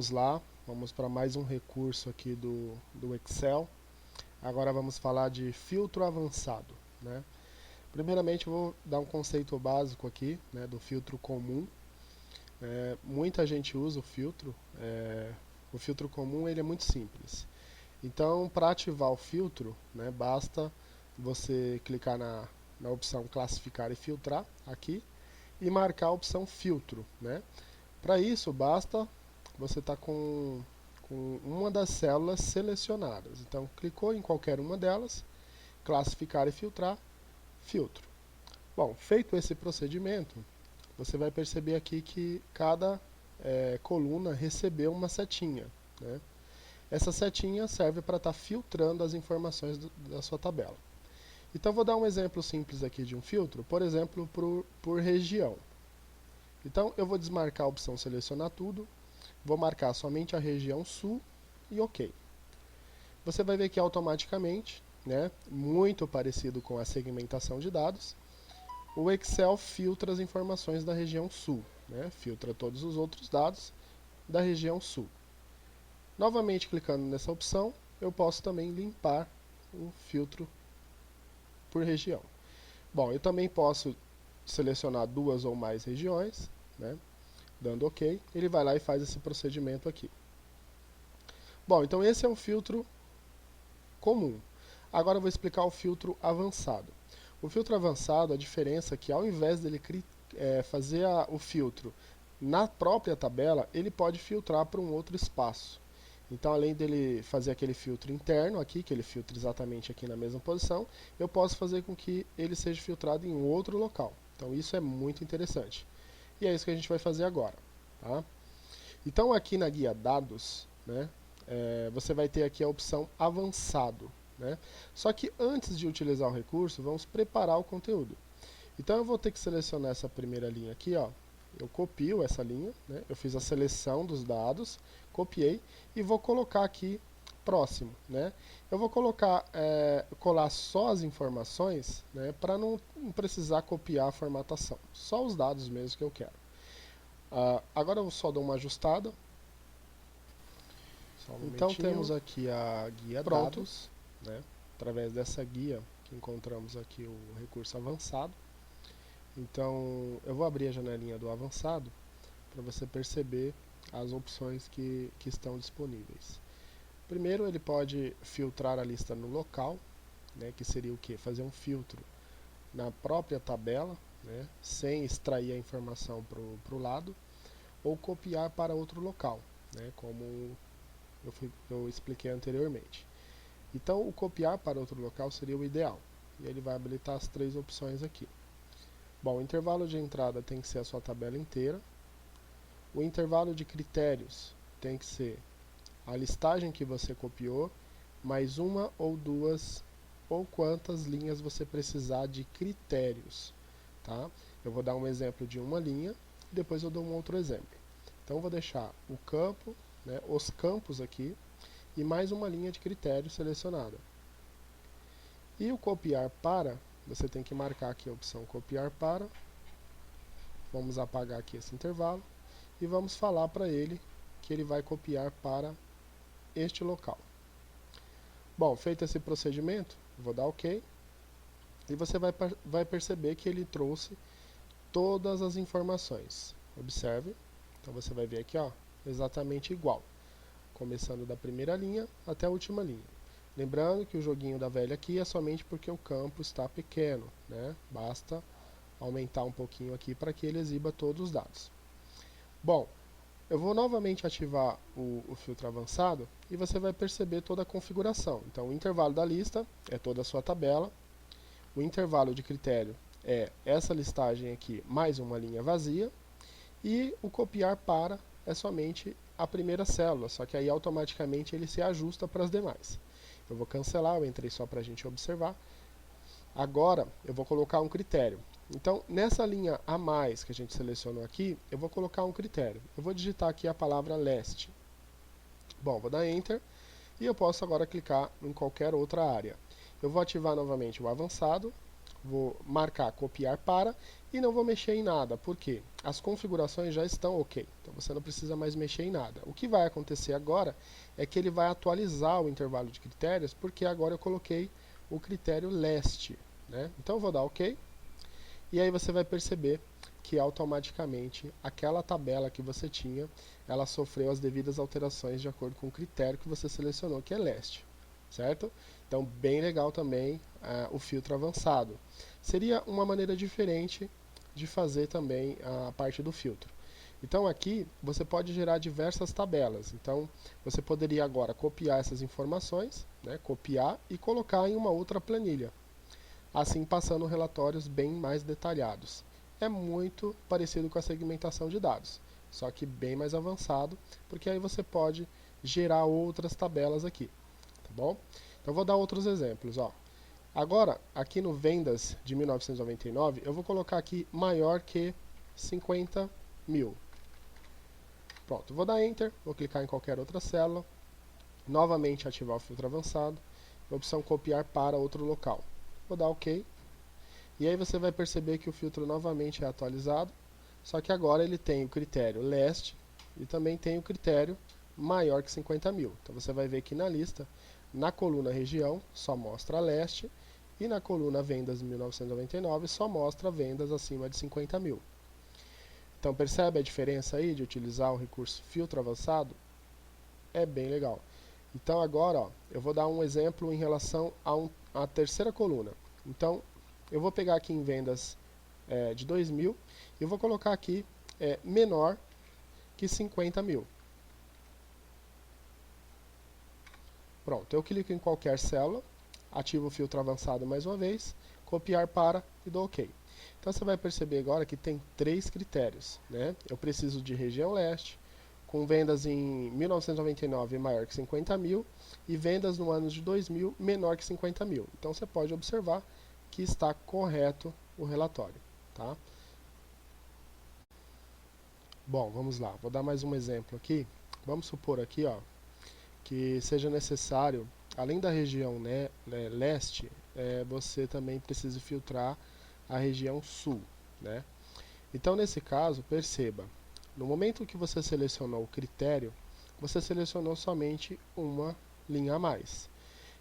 vamos lá, vamos para mais um recurso aqui do Excel. Agora vamos falar de filtro avançado, né? Primeiramente eu vou dar um conceito básico aqui, né, do filtro comum. Muita gente usa o filtro comum ele é muito simples. Então, para ativar o filtro, né, basta você clicar na opção classificar e filtrar aqui e marcar a opção filtro, né? Para isso, basta você estar com uma das células selecionadas. Então, clicou em qualquer uma delas, classificar e filtrar, filtro. Bom, feito esse procedimento, você vai perceber aqui que cada coluna recebeu uma setinha, né? Essa setinha serve para estar filtrando as informações da sua tabela. Então, vou dar um exemplo simples aqui de um filtro, por exemplo, por região. Então, eu vou desmarcar a opção selecionar tudo, vou marcar somente a região sul e OK. Você vai ver que automaticamente, né, muito parecido com a segmentação de dados, o Excel filtra as informações da região sul, né, filtra todos os outros dados da região sul. Novamente clicando nessa opção, eu posso também limpar o filtro por região. Bom, eu também posso selecionar duas ou mais regiões, né, dando OK, ele vai lá e faz esse procedimento aqui. Bom, então esse é o filtro comum. Agora eu vou explicar o filtro avançado. O filtro avançado, a diferença é que ao invés dele fazer o filtro na própria tabela, ele pode filtrar para um outro espaço. Então, além dele fazer aquele filtro interno aqui, que ele filtra exatamente aqui na mesma posição, eu posso fazer com que ele seja filtrado em outro local. Então, isso é muito interessante. E é isso que a gente vai fazer agora. Tá? Então, aqui na guia dados, né, você vai ter aqui a opção avançado. Né? Só que antes de utilizar o recurso, vamos preparar o conteúdo. Então, eu vou ter que selecionar essa primeira linha aqui, ó. Eu copio essa linha, né? Eu fiz a seleção dos dados, copiei e vou colocar aqui próximo, né? Eu vou colar só as informações, né? Para não precisar copiar a formatação, só os dados mesmo que eu quero. Agora eu só dou uma ajustada. Então temos aqui a guia dados, né? Através dessa guia que encontramos aqui o recurso avançado. Então, eu vou abrir a janelinha do avançado para você perceber as opções que estão disponíveis. Primeiro, ele pode filtrar a lista no local, né, que seria o quê? Fazer um filtro na própria tabela, né, sem extrair a informação para o lado, ou copiar para outro local, né, como eu expliquei anteriormente. Então, o copiar para outro local seria o ideal, e ele vai habilitar as três opções aqui. Bom, o intervalo de entrada tem que ser a sua tabela inteira. O intervalo de critérios tem que ser a listagem que você copiou, mais uma ou duas, ou quantas linhas você precisar de critérios. Tá? Eu vou dar um exemplo de uma linha, e depois eu dou um outro exemplo. Então, eu vou deixar o campo, né, os campos aqui, e mais uma linha de critério selecionada. E o copiar para, você tem que marcar aqui a opção copiar para. Vamos apagar aqui esse intervalo e vamos falar para ele que ele vai copiar para este local. Bom, feito esse procedimento, vou dar OK. E você vai perceber que ele trouxe todas as informações. Observe. Então você vai ver aqui, ó, exatamente igual. Começando da primeira linha até a última linha. Lembrando que o joguinho da velha aqui é somente porque o campo está pequeno, né? Basta aumentar um pouquinho aqui para que ele exiba todos os dados. Bom, eu vou novamente ativar o filtro avançado e você vai perceber toda a configuração. Então, o intervalo da lista é toda a sua tabela, o intervalo de critério é essa listagem aqui mais uma linha vazia e o copiar para é somente a primeira célula, só que aí automaticamente ele se ajusta para as demais. Eu vou cancelar, eu entrei só para a gente observar. Agora eu vou colocar um critério. Então, nessa linha a mais que a gente selecionou aqui, eu vou colocar um critério. Eu vou digitar aqui a palavra leste. Bom, vou dar Enter e eu posso agora clicar em qualquer outra área. Eu vou ativar novamente o avançado, vou marcar copiar para e não vou mexer em nada. Por quê? as configurações já estão ok, então você não precisa mais mexer em nada. O que vai acontecer agora é que ele vai atualizar o intervalo de critérios, porque agora eu coloquei o critério leste, né? Então eu vou dar ok, e aí você vai perceber que automaticamente aquela tabela que você tinha, ela sofreu as devidas alterações de acordo com o critério que você selecionou, que é leste, certo? Então, bem legal também o filtro avançado. Seria uma maneira diferente de fazer também a parte do filtro. Então aqui você pode gerar diversas tabelas. Então você poderia agora copiar essas informações, né, copiar e colocar em uma outra planilha, assim passando relatórios bem mais detalhados. É muito parecido com a segmentação de dados, só que bem mais avançado, porque aí você pode gerar outras tabelas aqui, tá bom? Então vou dar outros exemplos, ó. Agora, aqui no vendas de 1999, eu vou colocar aqui maior que 50 mil. Pronto, vou dar Enter, vou clicar em qualquer outra célula, novamente ativar o filtro avançado, opção copiar para outro local. Vou dar OK, e aí você vai perceber que o filtro novamente é atualizado, só que agora ele tem o critério leste e também tem o critério maior que 50 mil. Então você vai ver que na lista, na coluna região, só mostra leste, e na coluna vendas 1999 só mostra vendas acima de 50 mil. Então percebe a diferença aí de utilizar o recurso filtro avançado? É bem legal. Então agora ó, eu vou dar um exemplo em relação à terceira coluna. Então eu vou pegar aqui em vendas de 2000 e eu vou colocar aqui menor que 50 mil. Pronto, eu clico em qualquer célula, ativo o filtro avançado mais uma vez, copiar para e dou OK. Então você vai perceber agora que tem 3 critérios, né? Eu preciso de região leste, com vendas em 1999 maior que 50 mil e vendas no ano de 2000 menor que 50 mil. Então você pode observar que está correto o relatório, tá? Bom, vamos lá, vou dar mais um exemplo aqui. Vamos supor aqui, ó, que seja necessário, além da região leste, você também precisa filtrar a região sul, né? Então, nesse caso, perceba, no momento que você selecionou o critério, você selecionou somente uma linha a mais.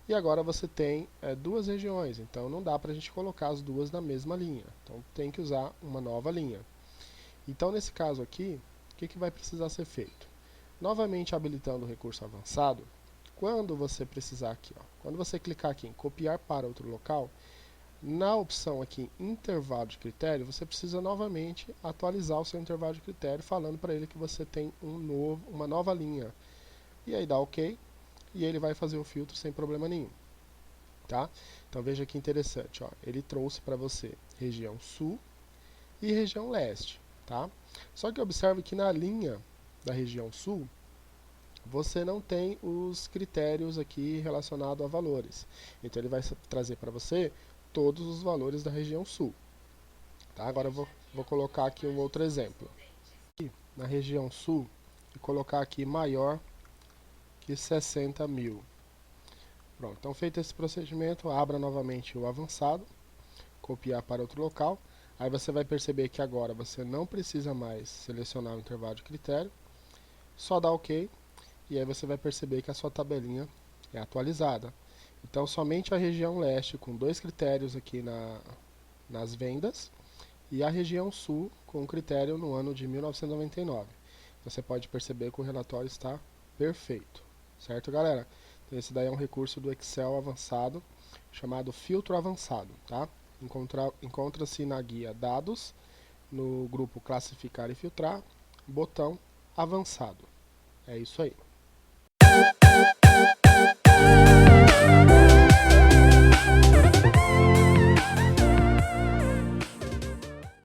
E agora você tem duas regiões, então não dá para a gente colocar as duas na mesma linha. Então tem que usar uma nova linha. Então nesse caso aqui, o que vai precisar ser feito? Novamente habilitando o recurso avançado, quando você precisar aqui, ó, quando você clicar aqui em copiar para outro local, na opção aqui intervalo de critério, você precisa novamente atualizar o seu intervalo de critério, falando para ele que você tem uma nova linha. E aí dá OK, e ele vai fazer o filtro sem problema nenhum. Tá? Então veja que interessante, ó, ele trouxe para você região sul e região leste. Tá? Só que observe que na linha da região sul, você não tem os critérios aqui relacionados a valores. Então ele vai trazer para você todos os valores da região sul. Tá? Agora eu vou colocar aqui um outro exemplo. Aqui, na região sul, e colocar aqui maior que 60 mil. Pronto, então feito esse procedimento, abra novamente o avançado, copiar para outro local. Aí você vai perceber que agora você não precisa mais selecionar o intervalo de critério, só dá OK, e aí você vai perceber que a sua tabelinha é atualizada. Então somente a região leste com 2 critérios aqui nas vendas e a região sul com critério no ano de 1999. Você pode perceber que o relatório está perfeito, certo, galera? Então, esse daí é um recurso do Excel avançado chamado filtro avançado, tá? Encontra-se na guia dados, no grupo classificar e filtrar, botão avançado. É isso aí.